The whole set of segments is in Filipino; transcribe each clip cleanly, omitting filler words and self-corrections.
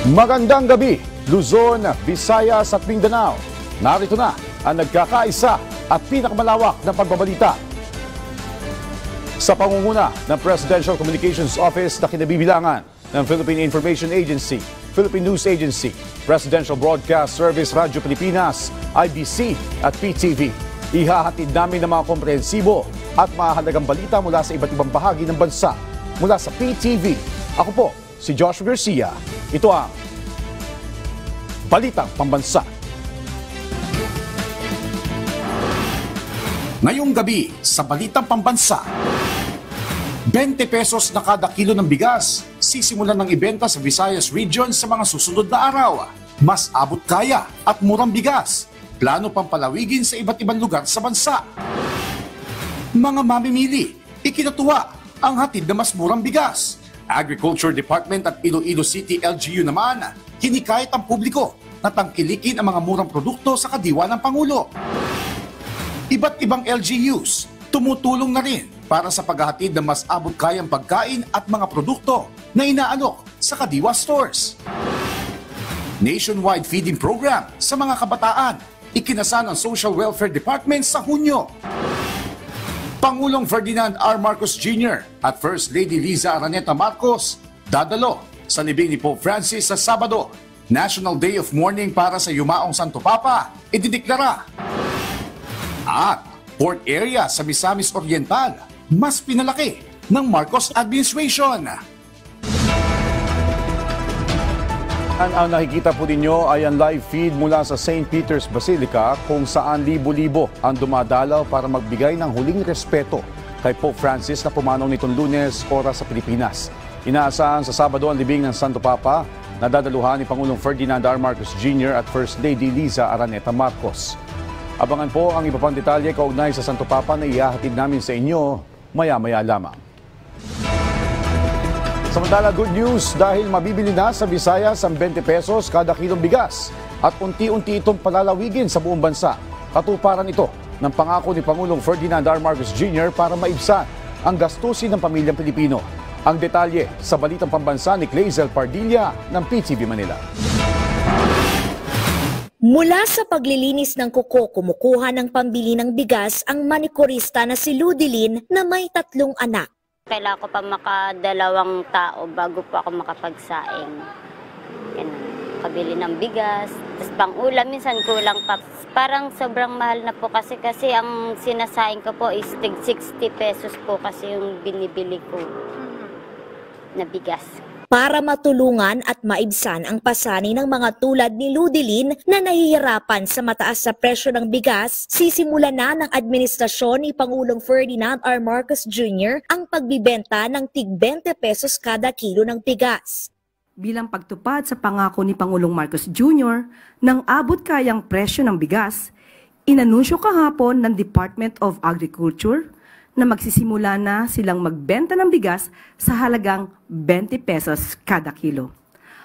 Magandang gabi, Luzon, Visayas at Mindanao. Narito na ang nagkakaisa at pinakamalawak na pagbabalita. Sa pangunguna ng Presidential Communications Office na kinabibilangan ng Philippine Information Agency, Philippine News Agency, Presidential Broadcast Service Radyo Pilipinas, IBC at PTV. Ihahatid namin ng mga komprehensibo at mahalagang balita mula sa iba't ibang bahagi ng bansa. Mula sa PTV, ako po si Joshua Garcia. Ito ang Balitang Pambansa. Ngayong gabi sa Balitang Pambansa, 20 pesos na kada kilo ng bigas sisimulan ng ibenta sa Visayas Region sa mga susunod na araw. Mas abot kaya at murang bigas, plano pang palawigin sa iba't ibang lugar sa bansa. Mga mamimili, ikinatuwa ang hatid na mas murang bigas. Agriculture Department at Iloilo City LGU naman, hinikayat ang publiko na tangkilikin ang mga murang produkto sa kadiwa ng Pangulo. Iba't ibang LGUs tumutulong na rin para sa paghahatid ng mas abot kayang pagkain at mga produkto na inaalok sa kadiwa stores. Nationwide feeding program sa mga kabataan, ikinasa ng Social Welfare Department sa Hunyo. Pangulong Ferdinand R. Marcos Jr. at First Lady Liza Araneta Marcos dadalo sa libing ni Pope Francis sa Sabado. National Day of Mourning para sa yumaong Santo Papa, idideklara. At port area sa Misamis Oriental, mas pinalaki ng Marcos administration. Ang nakikita po ninyo ay ang live feed mula sa St. Peter's Basilica kung saan libo-libo ang dumadalaw para magbigay ng huling respeto kay Pope Francis na pumanaw nitong Lunes, oras sa Pilipinas. Inaasahan sa Sabado ang libing ng Santo Papa na dadaluhan ni Pangulong Ferdinand R. Marcos Jr. at First Lady Liza Araneta Marcos. Abangan po ang iba pang detalye kaugnay sa Santo Papa na ihahatid namin sa inyo maya-maya lamang. Samantala, good news dahil mabibili na sa Visayas ang 20 pesos kada kilong bigas at unti-unti itong palalawigin sa buong bansa. Katuparan ito ng pangako ni Pangulong Ferdinand R. Marcos Jr. para maibsan ang gastusin ng pamilyang Pilipino. Ang detalye sa Balitang Pambansa ni Clazel Pardilla ng PTV Manila. Mula sa paglilinis ng kuko, kumukuha ng pambili ng bigas ang manikurista na si Ludilin na may 3 anak. Kailangan ko pa makadalawang tao bago po ako makapagsaing. Kabili ng bigas, tapos pang ulam, minsan kulang pa. Parang sobrang mahal na po kasi ang sinasaing ko po is 60 pesos po kasi yung binibili ko na bigas. Para matulungan at maibsan ang pasani ng mga tulad ni Ludilin na nahihirapan sa mataas sa presyo ng bigas, sisimulan na ng administrasyon ni Pangulong Ferdinand R. Marcos Jr. ang pagbibenta ng tig 20 pesos kada kilo ng bigas. Bilang pagtupad sa pangako ni Pangulong Marcos Jr. ng abot kayang presyo ng bigas, inanunsyo kahapon ng Department of Agriculture na magsisimula na silang magbenta ng bigas sa halagang 20 pesos kada kilo.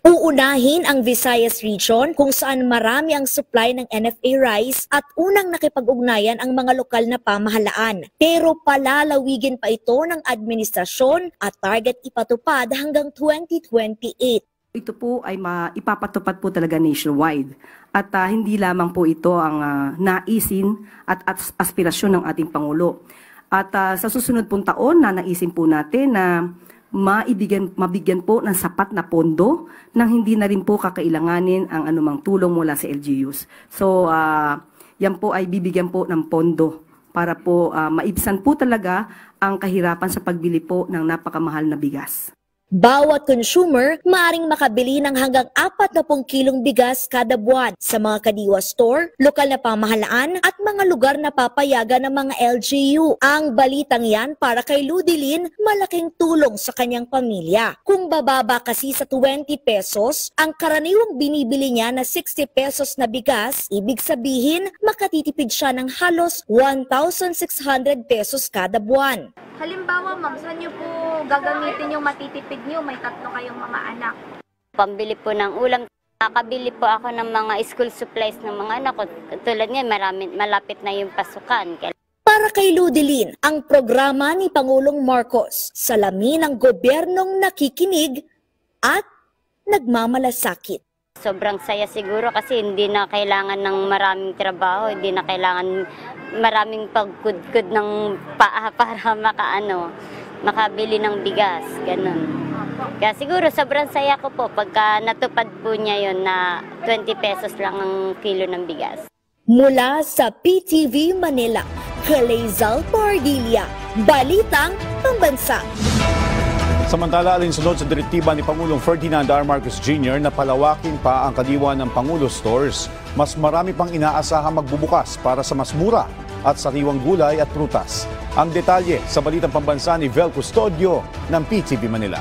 Uunahin ang Visayas Region kung saan marami ang supply ng NFA rice at unang nakipag-ugnayan ang mga lokal na pamahalaan. Pero palalawigin pa ito ng administrasyon at target ipatupad hanggang 2028. Ito po ay ipapatupad po talaga nationwide. At hindi lamang po ito ang naisin at aspirasyon ng ating Pangulo. At sa susunod pong taon, nanaisin po natin na mabigyan po ng sapat na pondo nang hindi na rin po kakailanganin ang anumang tulong mula sa LGUs. So, yan po ay bibigyan po ng pondo para po maibsan po talaga ang kahirapan sa pagbili po ng napakamahal na bigas. Bawat consumer maaring makabili ng hanggang 40 kilong bigas kada buwan sa mga kadiwa store, lokal na pamahalaan at mga lugar na papayagan ng mga LGU. Ang balitang yan para kay Ludilin, malaking tulong sa kanyang pamilya. Kung bababa kasi sa 20 pesos, ang karaniwang binibili niya na 60 pesos na bigas, ibig sabihin makatitipid siya ng halos 1,600 pesos kada buwan. Halimbawa, ma'am, saan niyo po gagamitin yung matitipid niyo? May 3 kayong mga anak. Pambili po ng ulam. Nakabili po ako ng mga school supplies ng mga anak ko. Tulad ngayon, malapit na yung pasukan. Para kay Ludilin, ang programa ni Pangulong Marcos, salamin ng gobyernong nakikinig at nagmamalasakit. Sobrang saya siguro kasi hindi na kailangan ng maraming trabaho, hindi na kailangan maraming pagkudkod ng paa para makabili ng bigas, ganun. Kaya siguro sobrang saya ko po pagka natupad po niya yon na 20 pesos lang ang kilo ng bigas. Mula sa PTV Manila, Clazel Pardilla, Balitang Pambansa. Samantala, alinsunod sa direktiba ni Pangulong Ferdinand R. Marcos Jr. na palawakin pa ang kadiwa ng Pangulo Stores, mas marami pang inaasahang magbubukas para sa mas mura at sariwang gulay at prutas. Ang detalye sa Balitang Pambansa ni Vel Custodio ng PTV Manila.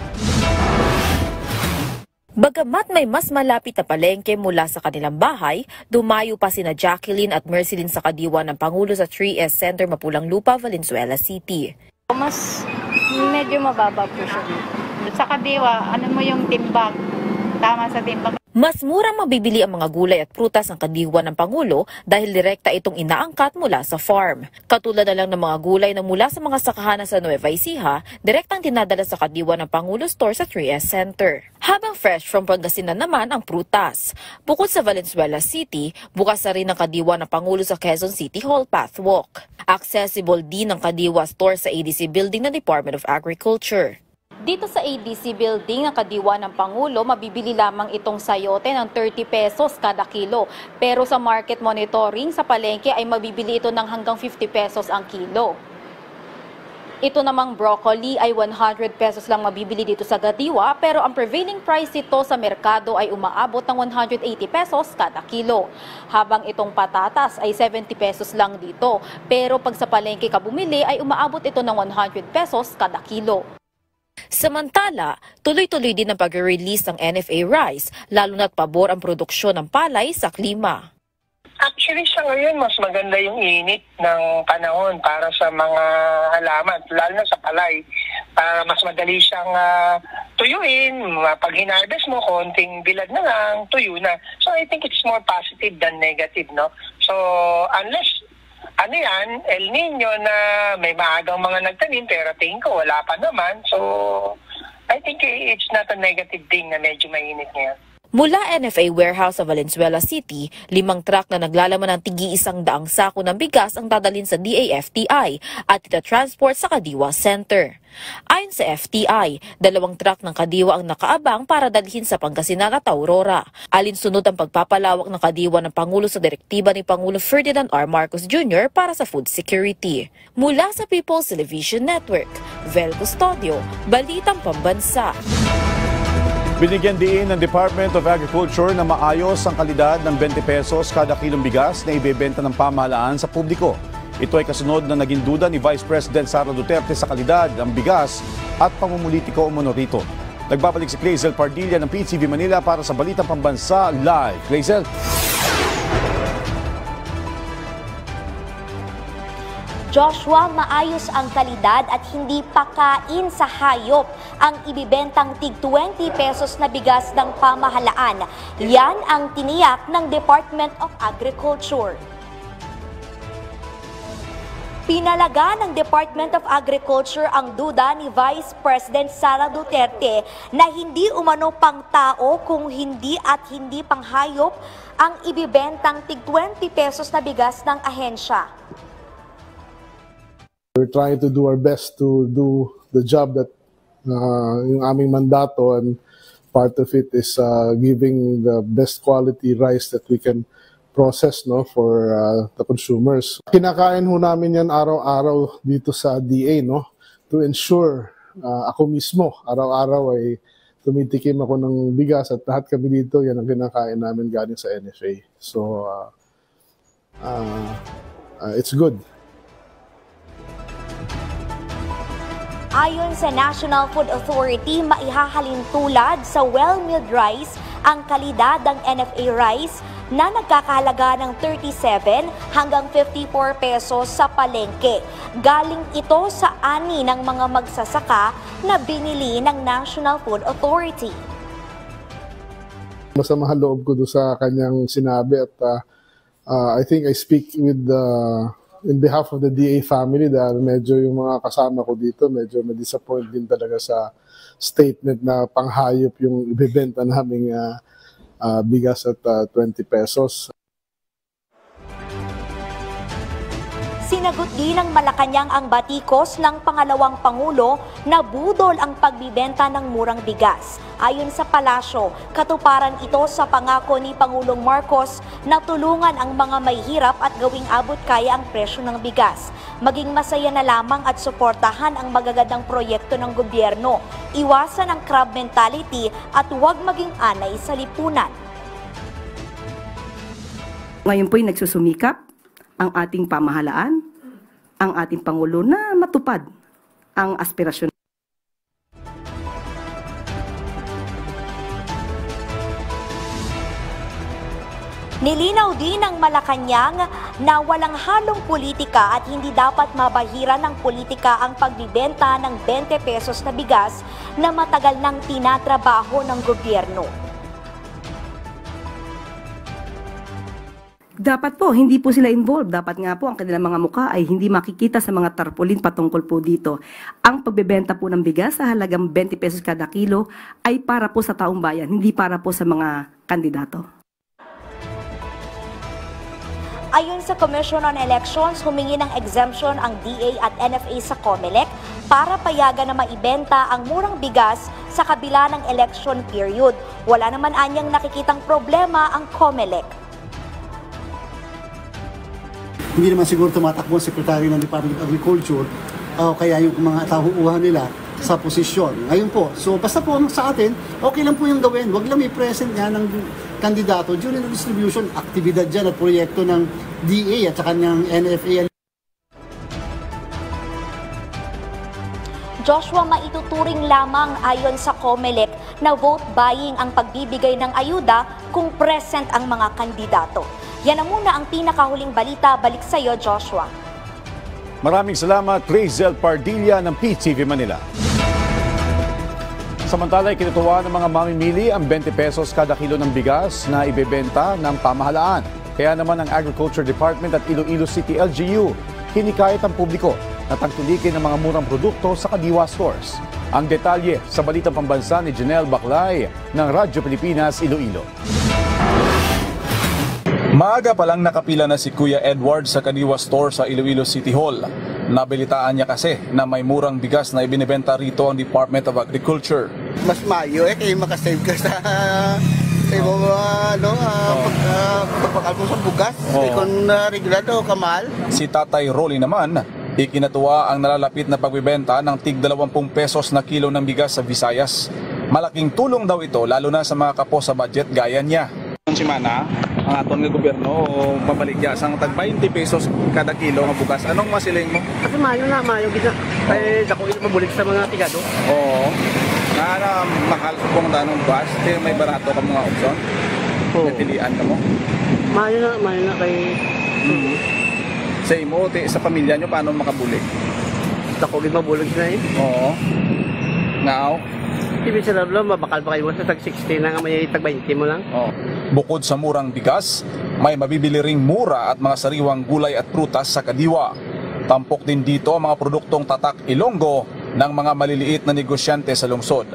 Bagamat may mas malapit na palengke mula sa kanilang bahay, dumayo pa sina Jacqueline at Merceline sa kadiwa ng Pangulo sa 3S Center Mapulang Lupa, Valenzuela City. Mas medyo mababa po siya. Sa kadiwa, ano mo yung timbang? Tama sa timbang. Mas murang mabibili ang mga gulay at prutas ng kadiwa ng Pangulo dahil direkta itong inaangkat mula sa farm. Katulad na lang ng mga gulay na mula sa mga sakahanan sa Nueva Ecija, direktang dinadala sa kadiwa ng Pangulo Store sa 3S Center. Habang fresh from Pangasinan naman ang prutas. Bukod sa Valenzuela City, bukas na rin ang kadiwa ng Pangulo sa Quezon City Hall Pathwalk. Accessible din ang kadiwa store sa ADC Building ng Department of Agriculture. Dito sa ADC Building ng kadiwa ng Pangulo, mabibili lamang itong sayote ng 30 pesos kada kilo. Pero sa market monitoring sa palengke ay mabibili ito ng hanggang 50 pesos ang kilo. Ito namang broccoli ay 100 pesos lang mabibili dito sa kadiwa, pero ang prevailing price ito sa merkado ay umaabot ng 180 pesos kada kilo. Habang itong patatas ay 70 pesos lang dito, pero pag sa palengke ka bumili ay umaabot ito ng 100 pesos kada kilo. Samantala, tuloy-tuloy din ang pag-release ng NFA rice, lalo na't pabor ang produksyon ng palay sa klima. Actually, sa ngayon, mas maganda yung init ng panahon para sa mga halaman, lalo na sa palay. Para mas madali siyang tuyuin, pag hinarvest mo, konting bilad na lang, tuyo na. So I think it's more positive than negative, no? So unless El Nino na may maagang mga nagtanim, pero tingin ko wala pa naman. So, I think it's not a negative thing na medyo mainit ngayon. Mula NFA warehouse sa Valenzuela City, 5 truck na naglalaman ng tig-100 sako ng bigas ang dadalhin sa DAFTI at itatransport sa Kadiwa Center. Ayon sa FTI, 2 truck ng Kadiwa ang nakaabang para dalhin sa Pangasinan at Aurora. Alinsunod ang pagpapalawak ng Kadiwa ng Pangulo sa direktiba ni Pangulo Ferdinand R. Marcos Jr. para sa food security. Mula sa People's Television Network, Vel Custodio, Balitang Pambansa. Binigyan din ng Department of Agriculture na maayos ang kalidad ng 20 pesos kada kilong bigas na ibebenta ng pamahalaan sa publiko. Ito ay kasunod na naging duda ni Vice President Sara Duterte sa kalidad ng bigas at pamumulitiko umano rito. Nagbabalik si Clazel Pardilla ng PTV Manila para sa Balitang Pambansa Live. Clazel. Joshua, maayos ang kalidad at hindi pakain sa hayop ang ibibentang tig 20 pesos na bigas ng pamahalaan. Yan ang tiniyak ng Department of Agriculture. Pinalaga ng Department of Agriculture ang duda ni Vice President Sara Duterte na hindi umano pang tao kung hindi at hindi pang hayop ang ibibentang tig 20 pesos na bigas ng ahensya. We're trying to do our best to do the job that yung aming mandato, and part of it is giving the best quality rice that we can process, no, for the consumers. Kinakain ho namin yan araw-araw dito sa DA, no, to ensure ako mismo araw-araw ay tumitikim ako ng bigas at lahat kami dito yan ang kinakain namin galing sa NFA. So it's good. Ayon sa National Food Authority, maihahalin tulad sa well-milled rice ang kalidad ng NFA rice na nagkakahalaga ng 37 hanggang 54 pesos sa palengke. Galing ito sa ani ng mga magsasaka na binili ng National Food Authority. Masama loob ko doon sa kanyang sinabi at I think I speak with in behalf of the DA family, dahil medyo yung mga kasama ko dito, medyo na-disappoint din talaga sa statement na panghayop yung ibebenta naming bigas at 20 pesos. Sinagot din ng Malacanang ang batikos ng pangalawang Pangulo na budol ang pagbibenta ng murang bigas. Ayon sa palasyo, katuparan ito sa pangako ni Pangulong Marcos na tulungan ang mga may hirap at gawing abot kaya ang presyo ng bigas. Maging masaya na lamang at suportahan ang magagandang proyekto ng gobyerno. Iwasan ang crab mentality at huwag maging anay sa lipunan. Ngayon po'y nagsusumikap ang ating pamahalaan, ang ating Pangulo na matupad ang aspirasyon. Nilinaw din ng Malacanang na walang halong politika at hindi dapat mabahiran ng politika ang pagbibenta ng 20 pesos na bigas na matagal nang tinatrabaho ng gobyerno. Dapat po, hindi po sila involved. Dapat nga po ang kanilang mga mukha ay hindi makikita sa mga tarpaulin patungkol po dito. Ang pagbebenta po ng bigas sa halagang 20 pesos kada kilo ay para po sa taong bayan, hindi para po sa mga kandidato. Ayon sa Commission on Elections, humingi ng exemption ang DA at NFA sa COMELEC para payagan na maibenta ang murang bigas sa kabila ng election period. Wala naman anyang nakikitang problema ang COMELEC. Hindi naman siguro tumatakbo ang Secretary ng Department of Agriculture o kaya yung mga tauuhan nila sa posisyon. Ngayon po, so basta po sa atin, okay lang po yung gawin. Huwag lang may present nga ng kandidato during the distribution, aktibidad dyan at proyekto ng DA at saka ng NFA. Joshua, maituturing lamang ayon sa COMELEC na vote buying ang pagbibigay ng ayuda kung present ang mga kandidato. Yan na muna ang pinakahuling balita. Balik sa iyo, Joshua. Maraming salamat, Razel Pardilla ng PTV Manila. Samantala, kinutuwa ng mga mamimili ang 20 pesos kada kilo ng bigas na ibebenta ng pamahalaan. Kaya naman ang Agriculture Department at Iloilo City LGU hinikayat ang publiko na tangkilikin ng mga murang produkto sa Kadiwa stores. Ang detalye sa Balitang Pambansa ni Janelle Baclay ng Radyo Pilipinas, Iloilo. Maaga pa lang nakapila na si Kuya Edward sa Kadiwa Store sa Iloilo City Hall. Nabilitaan niya kasi na may murang bigas na ibinibenta rito ang Department of Agriculture. Mas mayo kayo makasave ka sa pagpakalpo sa bugas. Kung regulado kamal. Si Tatay Rolly naman, ikinatuwa ang nalalapit na pagbibenta ng tig 20 pesos na kilo ng bigas sa Visayas. Malaking tulong daw ito lalo na sa mga kapo sa budget gaya niya. Simana, ang aton nga gobyerno mabaligya sang tag 20 pesos kada kilo nga bugas. Anong masiling mo? Kasi mayo gina. Kaya dako ito mabulig sa mga tigado. Oo. Na mahal kung tanong bugas, kaya may barato ka mga option. May pilian ka mo. Mayo na kay sa imo, sa pamilya nyo, paano makabulig? Dako gid mabulig na Oo. Now, ibig sabihin mabakal pa kayo sa tag 60 na nga may tag 20 mo lang. Oh. Bukod sa murang bigas, may mabibili ring mura at mga sariwang gulay at prutas sa Kadiwa. Tampok din dito ang mga produktong tatak Ilonggo ng mga maliliit na negosyante sa lungsod.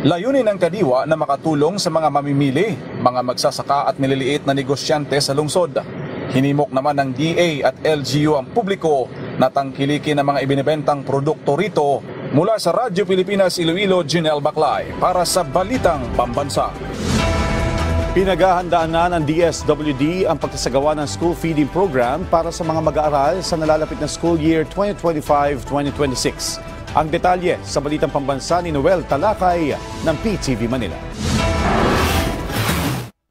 Layunin ng Kadiwa na makatulong sa mga mamimili, mga magsasaka at maliliit na negosyante sa lungsod. Hinimok naman ng DA at LGU ang publiko na tangkilikin ang mga ibinibentang produkto rito. Mula sa Radyo Pilipinas Iloilo, Janelle Baclay para sa Balitang Pambansa. Pinaghahandaan na ng DSWD ang pagsasagawa ng school feeding program para sa mga mag-aaral sa nalalapit na school year 2025-2026. Ang detalye sa Balitang Pambansa ni Noel Talakay ng PTV Manila.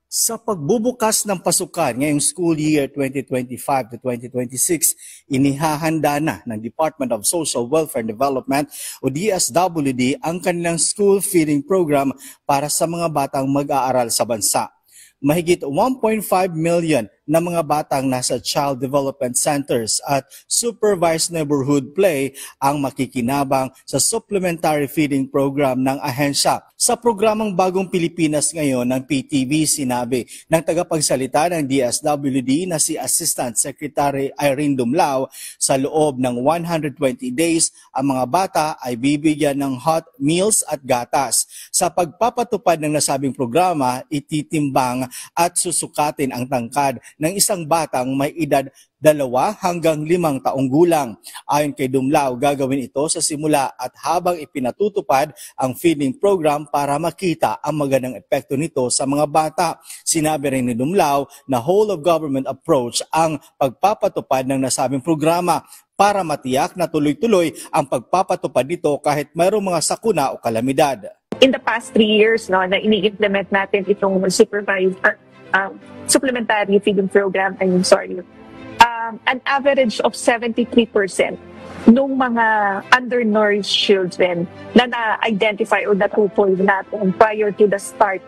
Sa pagbubukas ng pasukan ngayong school year 2025 to 2026, inihahanda na ng Department of Social Welfare and Development o DSWD ang kanilang school feeding program para sa mga batang mag-aaral sa bansa. Mahigit 1.5 million ng mga batang nasa Child Development Centers at Supervised Neighborhood Play ang makikinabang sa supplementary feeding program ng ahensya. Sa programang Bagong Pilipinas ngayon ng PTV, sinabi ng tagapagsalita ng DSWD na si Assistant Secretary Irene Dumlao, sa loob ng 120 days, ang mga bata ay bibigyan ng hot meals at gatas. Sa pagpapatupad ng nasabing programa, ititimbang at susukatin ang tangkad ng isang batang may edad 2 hanggang 5 taong gulang. Ayon kay Dumlao, gagawin ito sa simula at habang ipinatutupad ang feeding program para makita ang magandang epekto nito sa mga bata. Sinabi rin ni Dumlao na whole of government approach ang pagpapatupad ng nasabing programa para matiyak na tuloy-tuloy ang pagpapatupad nito kahit mayroong mga sakuna o kalamidad. In the past 3 years, no, na ini-implement natin itong supplementary feeding program, an average of 73% nung mga undernourished children na na-identify o natupol natin prior to the start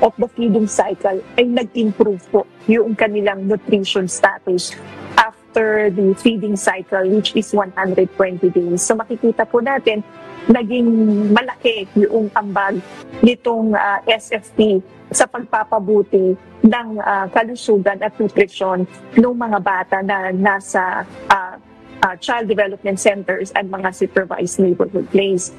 of the feeding cycle ay nag-improve po yung kanilang nutrition status after the feeding cycle, which is 120 days. So makikita po natin, naging malaki yung ambag nitong SFP sa pagpapabuti ng kalusugan at nutrisyon ng mga bata na nasa child development centers at mga supervised neighborhood plays.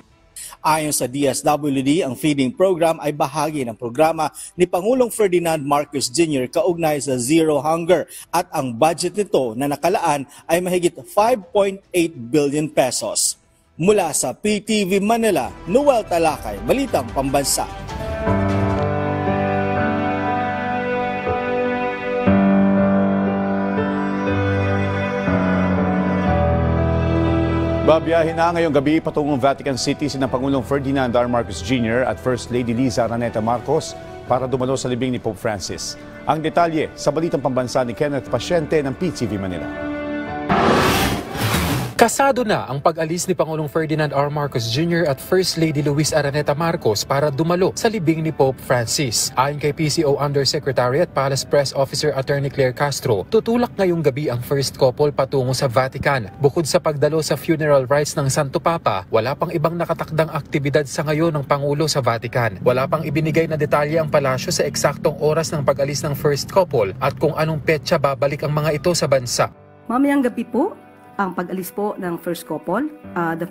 Ayon sa DSWD, ang feeding program ay bahagi ng programa ni Pangulong Ferdinand Marcos Jr. kaugnay sa Zero Hunger at ang budget nito na nakalaan ay mahigit 5.8 billion pesos. Mula sa PTV Manila, Noel Talakay, Balitang Pambansa. Babiyahin na ngayong gabi patungong Vatican City sina Pangulong Ferdinand R. Marcos Jr. at First Lady Liza Araneta Marcos para dumalo sa libing ni Pope Francis. Ang detalye sa Balitang Pambansa ni Kenneth Pasyente ng PTV Manila. Kasado na ang pag-alis ni Pangulong Ferdinand R. Marcos Jr. at First Lady Luis Araneta Marcos para dumalo sa libing ni Pope Francis. Ayon kay PCO Undersecretary at Palace Press Officer Attorney Claire Castro, tutulak ngayong gabi ang first couple patungo sa Vatican. Bukod sa pagdalo sa funeral rites ng Santo Papa, wala pang ibang nakatakdang aktibidad sa ngayon ng Pangulo sa Vatican. Wala pang ibinigay na detalye ang palasyo sa eksaktong oras ng pag-alis ng first couple at kung anong petsa babalik ang mga ito sa bansa. Mamayang gabi po, ang pag-alis po ng first couple. The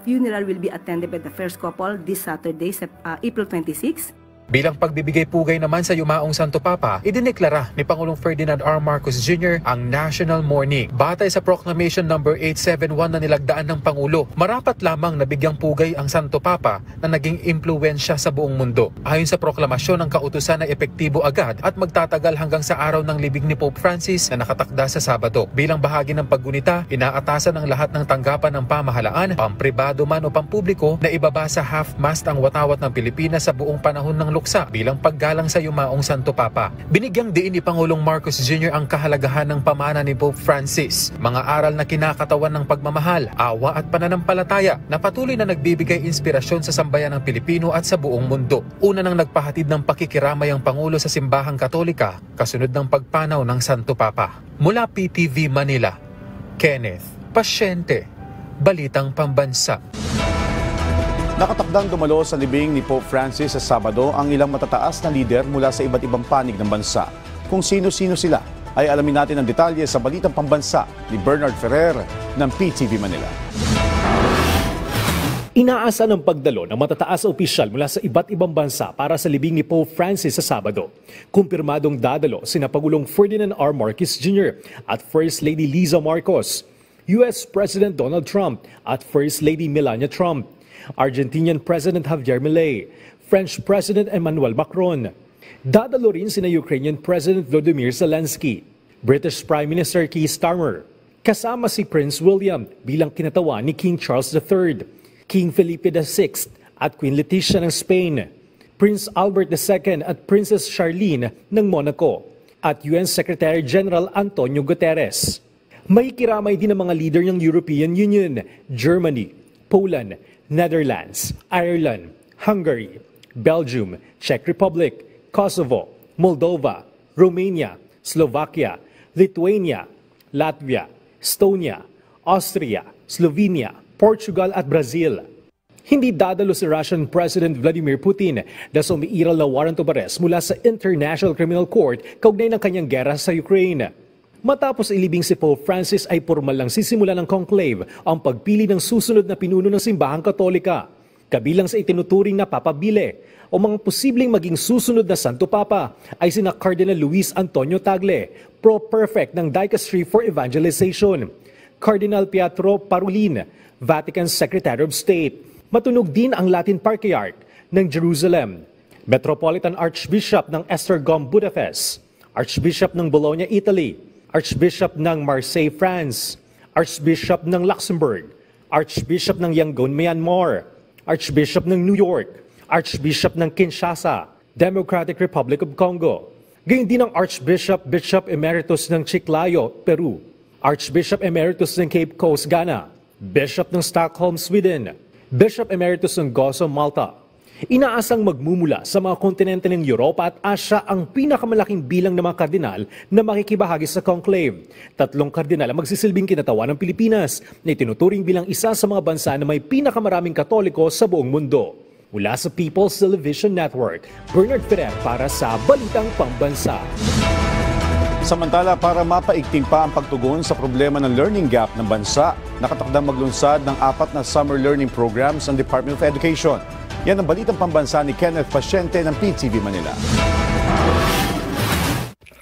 funeral will be attended by the first couple this Saturday, April 26. Bilang pagbibigay pugay naman sa yumaong Santo Papa, idineklara ni Pangulong Ferdinand R. Marcos Jr. ang National Mourning. Batay sa Proclamation No. 871 na nilagdaan ng Pangulo, marapat lamang nabigyang pugay ang Santo Papa na naging impluwensya sa buong mundo. Ayon sa proklamasyon, ang kautusan ay epektibo agad at magtatagal hanggang sa araw ng libing ni Pope Francis na nakatakda sa Sabado. Bilang bahagi ng paggunita, inaatasan ng lahat ng tanggapan ng pamahalaan, pampribado man o pampubliko, na ibaba sa half-mast ang watawat ng Pilipinas sa buong panahon ng luksa bilang paggalang sa yumaong Santo Papa. Binigyang diin ni Pangulong Marcos Jr. ang kahalagahan ng pamana ni Pope Francis, mga aral na kinakatawan ng pagmamahal, awa at pananampalataya na patuloy na nagbibigay inspirasyon sa sambayan ng Pilipino at sa buong mundo. Una nang nagpahatid ng pakikiramay ang Pangulo sa Simbahang Katolika, kasunod ng pagpanaw ng Santo Papa. Mula PTV Manila, Kenneth Pasyente, Balitang Pambansa. Nakatakdang dumalo sa libing ni Pope Francis sa Sabado ang ilang matataas na lider mula sa iba't ibang panig ng bansa. Kung sino-sino sila, ay alamin natin ang detalye sa Balitang Pambansa ni Bernard Ferrer ng PTV Manila. Inaasa ng pagdalo ng matataas na opisyal mula sa iba't ibang bansa para sa libing ni Pope Francis sa Sabado. Kumpirmadong dadalo sina Pangulong Ferdinand R. Marcos Jr. at First Lady Liza Marcos, US President Donald Trump at First Lady Melania Trump, Argentinian President Javier Milei, French President Emmanuel Macron. Dadalo rin sina Ukrainian President Volodymyr Zelensky, British Prime Minister Keir Starmer, kasama si Prince William bilang kinatawan ni King Charles III, King Felipe VI at Queen Letizia ng Spain, Prince Albert II at Princess Charlene ng Monaco, at UN Secretary General Antonio Guterres. May kiramay din ang mga leader ng European Union, Germany, Poland, Netherlands, Ireland, Hungary, Belgium, Czech Republic, Kosovo, Moldova, Romania, Slovakia, Lithuania, Latvia, Estonia, Austria, Slovenia, Portugal at Brazil. Hindi dadalo si Russian President Vladimir Putin dahil umiiral na warrant of arrest mula sa International Criminal Court kaugnay ng kanyang gera sa Ukraine. Matapos ilibing si Pope Francis ay formal lang sisimula ng conclave ang pagpili ng susunod na pinuno ng simbahang Katolika. Kabilang sa itinuturing na papabile o mga posibleng maging susunod na Santo Papa ay sina Cardinal Luis Antonio Tagle, Pro-Prefect ng Dicastery for Evangelization, Cardinal Pietro Parolin, Vatican Secretary of State. Matunog din ang Latin Patriarch ng Jerusalem, Metropolitan Archbishop ng Esztergom, Budapest, Archbishop ng Bologna, Italy, Archbishop ng Marseille, France, Archbishop ng Luxembourg, Archbishop ng Yangon, Myanmar, Archbishop ng New York, Archbishop ng Kinshasa, Democratic Republic of Congo. Gayon din ang Archbishop, Bishop Emeritus ng Chiclayo, Peru, Archbishop Emeritus ng Cape Coast, Ghana, Bishop ng Stockholm, Sweden, Bishop Emeritus ng Gozo, Malta. Inaasang magmumula sa mga kontinente ng Europa at Asia ang pinakamalaking bilang ng mga kardinal na makikibahagi sa conclave. 3 kardinal ang magsisilbing kinatawan ng Pilipinas na itinuturing bilang isa sa mga bansa na may pinakamaraming Katoliko sa buong mundo. Mula sa People's Television Network, Bernard Ferrer para sa Balitang Pambansa. Samantala, para mapaigting pa ang pagtugon sa problema ng learning gap ng bansa, nakatakdang maglunsad ng 4 na summer learning programs ang Department of Education. Yan ang Balitang Pambansa ni Kenneth Pasyente ng PTV Manila.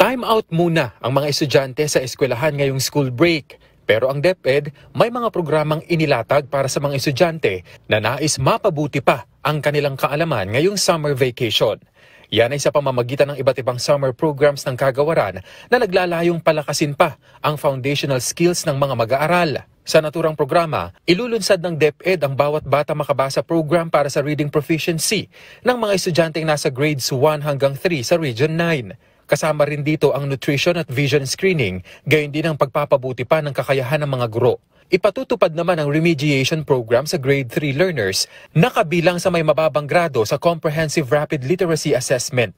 Time out muna ang mga estudyante sa eskwelahan ngayong school break. Pero ang DepEd may mga programang inilatag para sa mga estudyante na nais mapabuti pa ang kanilang kaalaman ngayong summer vacation. Yan ay sa pamamagitan ng iba't ibang summer programs ng kagawaran na naglalayong palakasin pa ang foundational skills ng mga mag-aaral. Sa naturang programa, ilulunsad ng DepEd ang Bawat Bata Makabasa program para sa reading proficiency ng mga estudyanteng nasa grades 1 hanggang 3 sa Region 9. Kasama rin dito ang nutrition at vision screening, gayon din ang pagpapabuti pa ng kakayahan ng mga guro. Ipatutupad naman ang remediation program sa grade 3 learners na kabilang sa may mababang grado sa Comprehensive Rapid Literacy Assessment.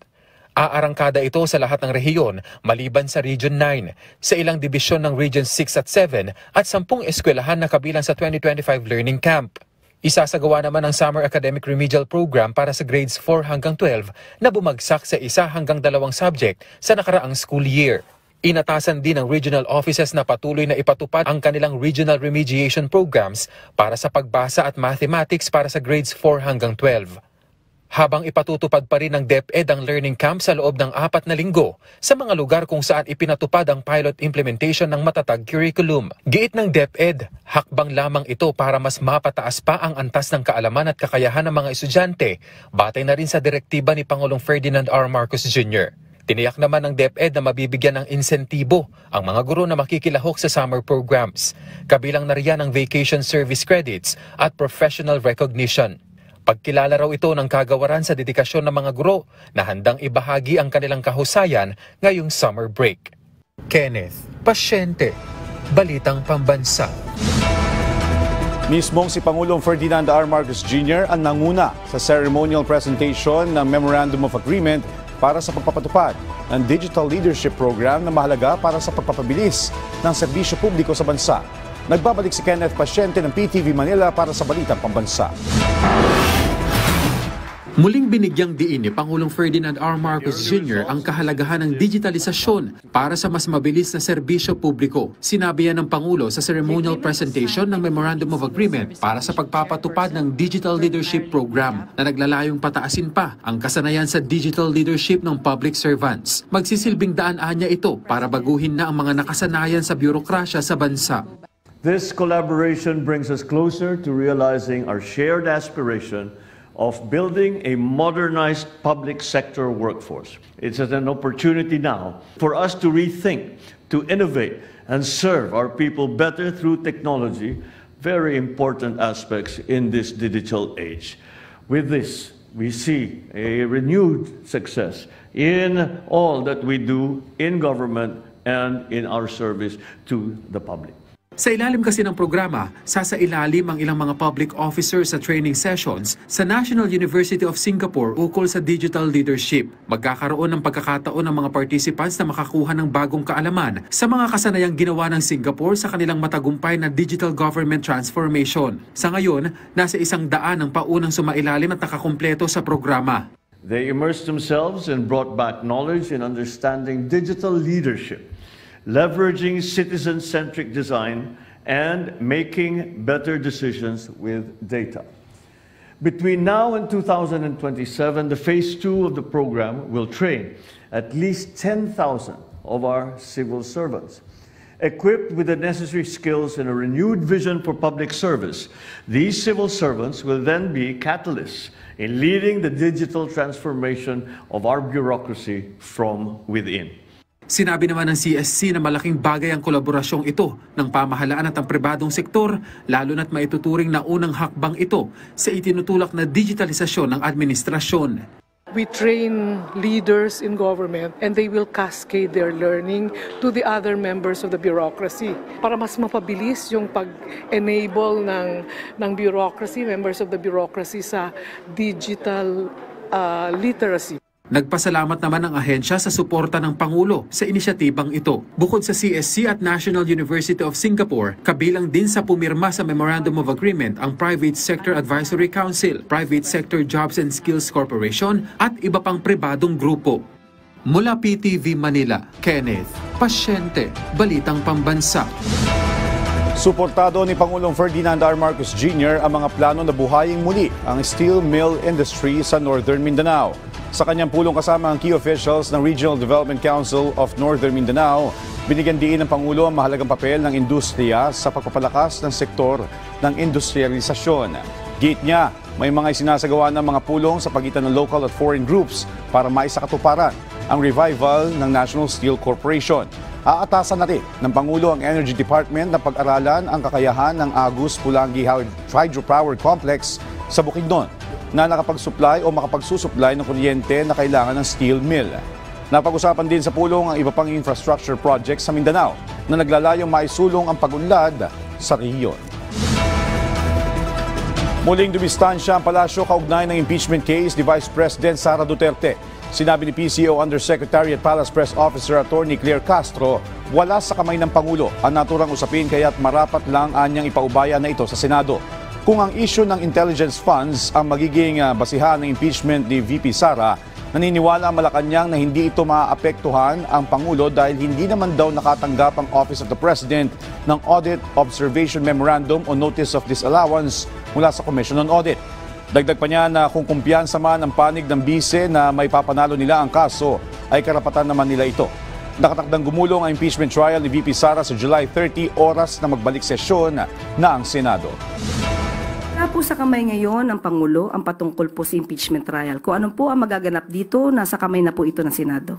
Aarangkada ito sa lahat ng rehiyon maliban sa Region 9, sa ilang dibisyon ng Region 6 at 7 at 10 eskwelahan na kabilang sa 2025 Learning Camp. Isasagawa naman ang Summer Academic Remedial Program para sa grades 4 hanggang 12 na bumagsak sa 1 hanggang 2 subject sa nakaraang school year. Inatasan din ng regional offices na patuloy na ipatupad ang kanilang regional remediation programs para sa pagbasa at mathematics para sa grades 4 hanggang 12. Habang ipatutupad pa rin ng DepEd ang learning camp sa loob ng 4 na linggo sa mga lugar kung saan ipinatupad ang pilot implementation ng matatag curriculum. Giit ng DepEd, hakbang lamang ito para mas mapataas pa ang antas ng kaalaman at kakayahan ng mga estudyante, batay na rin sa direktiba ni Pangulong Ferdinand R. Marcos Jr. Tiniyak naman ng DepEd na mabibigyan ng insentibo ang mga guro na makikilahok sa summer programs. Kabilang na riyan ang vacation service credits at professional recognition. Pagkilala raw ito ng kagawaran sa dedikasyon ng mga guro na handang ibahagi ang kanilang kahusayan ngayong summer break. Kenneth Pasyente, Balitang Pambansa. Mismong si Pangulong Ferdinand R. Marcos Jr. ang nanguna sa ceremonial presentation ng Memorandum of Agreement para sa pagpapatupad ng Digital Leadership Program na mahalaga para sa pagpapabilis ng serbisyo publiko sa bansa. Nagbabalik si Kenneth Pasyente ng PTV Manila para sa Balitang Pambansa. Muling binigyang diin ni Pangulong Ferdinand R. Marcos Jr. ang kahalagahan ng digitalisasyon para sa mas mabilis na serbisyo publiko. Sinabi yan ng Pangulo sa ceremonial presentation ng Memorandum of Agreement para sa pagpapatupad ng Digital Leadership Program na naglalayong pataasin pa ang kasanayan sa digital leadership ng public servants. Magsisilbing daan-anya ito para baguhin na ang mga nakasanayan sa bureaukrasya sa bansa. This collaboration brings us closer to realizing our shared aspiration of building a modernized public sector workforce. It's an opportunity now for us to rethink, to innovate, and serve our people better through technology, very important aspects in this digital age. With this, we see a renewed success in all that we do in government and in our service to the public. Sa ilalim kasi ng programa, sasailalim ang ilang mga public officers sa training sessions sa National University of Singapore ukol sa digital leadership. Magkakaroon ng pagkakataon ng mga participants na makakuha ng bagong kaalaman sa mga kasanayang ginawa ng Singapore sa kanilang matagumpay na digital government transformation. Sa ngayon, nasa 100 ang paunang sumailalim at nakakumpleto sa programa. They immersed themselves and brought back knowledge in understanding digital leadership, leveraging citizen-centric design, and making better decisions with data. Between now and 2027, the phase 2 of the program will train at least 10,000 of our civil servants. Equipped with the necessary skills and a renewed vision for public service, these civil servants will then be catalysts in leading the digital transformation of our bureaucracy from within. Sinabi naman ng CSC na malaking bagay ang kolaborasyong ito ng pamahalaan at ang pribadong sektor, lalo na't maituturing na unang hakbang ito sa itinutulak na digitalisasyon ng administrasyon. We train leaders in government and they will cascade their learning to the other members of the bureaucracy para mas mapabilis yung pag-enable ng bureaucracy, members of the bureaucracy sa digital literacy. Nagpasalamat naman ang ahensya sa suporta ng Pangulo sa inisyatibang ito. Bukod sa CSC at National University of Singapore, kabilang din sa pumirma sa Memorandum of Agreement ang Private Sector Advisory Council, Private Sector Jobs and Skills Corporation at iba pang pribadong grupo. Mula PTV Manila, Kenneth Pasyente, Balitang Pambansa. Suportado ni Pangulong Ferdinand R. Marcos Jr. ang mga plano na buhayin muli ang steel mill industry sa Northern Mindanao. Sa kanyang pulong kasama ang key officials ng Regional Development Council of Northern Mindanao, binigyan diin ng Pangulo ang mahalagang papel ng industriya sa pagpapalakas ng sektor ng industrialisasyon. Gate niya, may mga isinasagawa ng mga pulong sa pagitan ng local at foreign groups para maisakatuparan ang revival ng National Steel Corporation. Aatasan natin ng Pangulo ang Energy Department na pag-aralan ang kakayahan ng Agus Pulangi Hydropower Complex sa Bukidnon na nakapag-supply o makapagsusupply ng kuryente na kailangan ng steel mill. Napag-usapan din sa pulong ang iba pang infrastructure projects sa Mindanao na naglalayong maisulong ang pag-unlad sa rehiyon. Muling dumistansya ang palasyo kaugnay ng impeachment case ni Vice President Sara Duterte. Sinabi ni PCO Undersecretary at Palace Press Officer Attorney Claire Castro, wala sa kamay ng Pangulo ang naturang usapin kaya't marapat lang anyang ipaubaya na ito sa Senado. Kung ang issue ng intelligence funds ang magiging basihan ng impeachment ni VP Sara, naniniwala ang Malacanang na hindi ito maaapektuhan ang Pangulo dahil hindi naman daw nakatanggap ang Office of the President ng Audit Observation Memorandum o Notice of Disallowance mula sa Commission on Audit. Dagdag pa niya na kung kumpiyansa man ang panig ng bise na may papanalo nila ang kaso, ay karapatan naman nila ito. Nakatakdang gumulong ang impeachment trial ni VP Sara sa July 30, oras na magbalik sesyon na ang Senado. Wala po sa kamay ngayon ng Pangulo ang patungkol po sa impeachment trial. Kung ano po ang magaganap dito, nasa kamay na po ito ng Senado.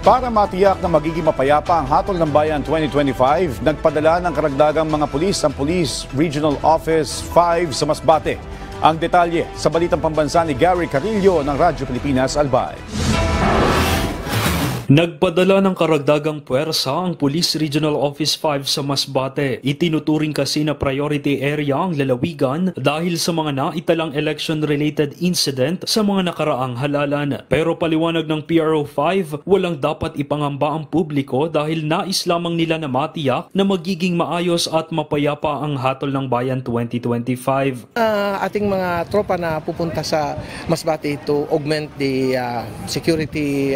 Para matiyak na magiging mapayapa ang Hatol ng Bayan 2025, nagpadala ng karagdagang mga pulis ang Police Regional Office 5 sa Masbate. Ang detalye sa Balitang Pambansa ni Gary Carillo ng Radyo Pilipinas Albay. Nagpadala ng karagdagang puwersa ang Police Regional Office 5 sa Masbate. Itinuturing kasi na priority area ang lalawigan dahil sa mga naitalang election-related incident sa mga nakaraang halalan. Pero paliwanag ng PRO 5, walang dapat ipangamba ang publiko dahil nais lamang nila na matiyak na magiging maayos at mapayapa ang Hatol ng Bayan 2025. Ating mga tropa na pupunta sa Masbate to augment the security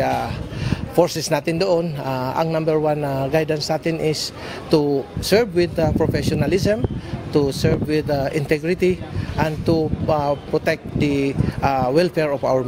forces natin doon. Ang number one guidance natin is to serve with professionalism, to serve with integrity, and to protect the welfare of our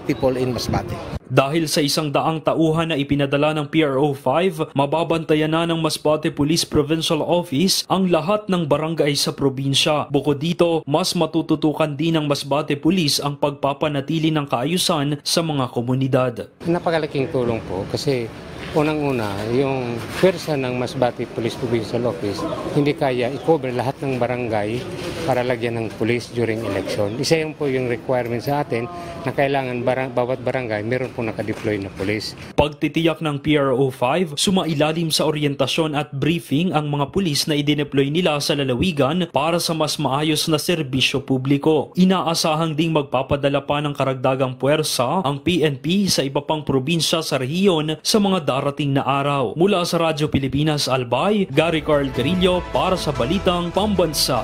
people in Masbate. Dahil sa 100 tauhan na ipinadala ng PRO 5, mababantayan na ng Masbate Police Provincial Office ang lahat ng barangay sa probinsya. Bukod dito, mas matututukan din ng Masbate Police ang pagpapanatili ng kaayusan sa mga komunidad. Napakalaking tulong po kasi unang-una, yung pwersa ng Masbate Police Provincial Office hindi kaya i-cover lahat ng barangay para lagyan ng police during election. Isa yun po yung requirement sa atin na kailangan bawat barangay meron po nakadeploy na police. Pagtitiyak ng PRO5, sumailalim sa oryentasyon at briefing ang mga pulis na idineploy nila sa lalawigan para sa mas maayos na serbisyo publiko. Inaasahang ding magpapadala pa ng karagdagang puwersa ang PNP sa iba pang probinsya sa rehiyon sa mga darating na araw. Mula sa Radyo Pilipinas Albay, Gary Carl Garillo para sa Balitang Pambansa.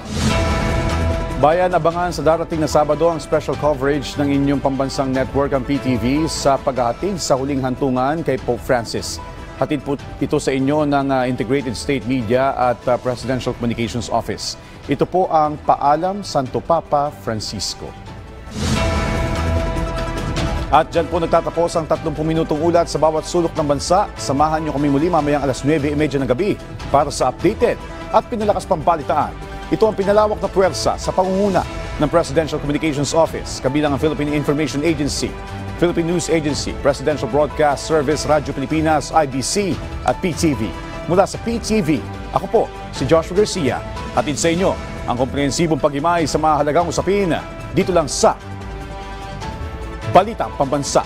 Bayan, abangan sa darating na Sabado ang special coverage ng inyong pambansang network ang PTV sa paghahatid sa huling hantungan kay Pope Francis. Hatid po ito sa inyo ng Integrated State Media at Presidential Communications Office. Ito po ang Paalam Santo Papa Francisco. At dyan po nagtatapos ang 30 minutong ulat sa bawat sulok ng bansa. Samahan niyo kami muli mamayang alas 9:30 ng gabi para sa updated at pinalakas pang balitaan. Ito ang pinalawak na puwersa sa pangunguna ng Presidential Communications Office, kabilang ang Philippine Information Agency, Philippine News Agency, Presidential Broadcast Service, Radyo Pilipinas, IBC at PTV. Mula sa PTV, ako po si Joshua Garcia. Hatid sa inyo ang komprehensibong paghimay sa mahalagang usapin dito lang sa Balitang Pambansa.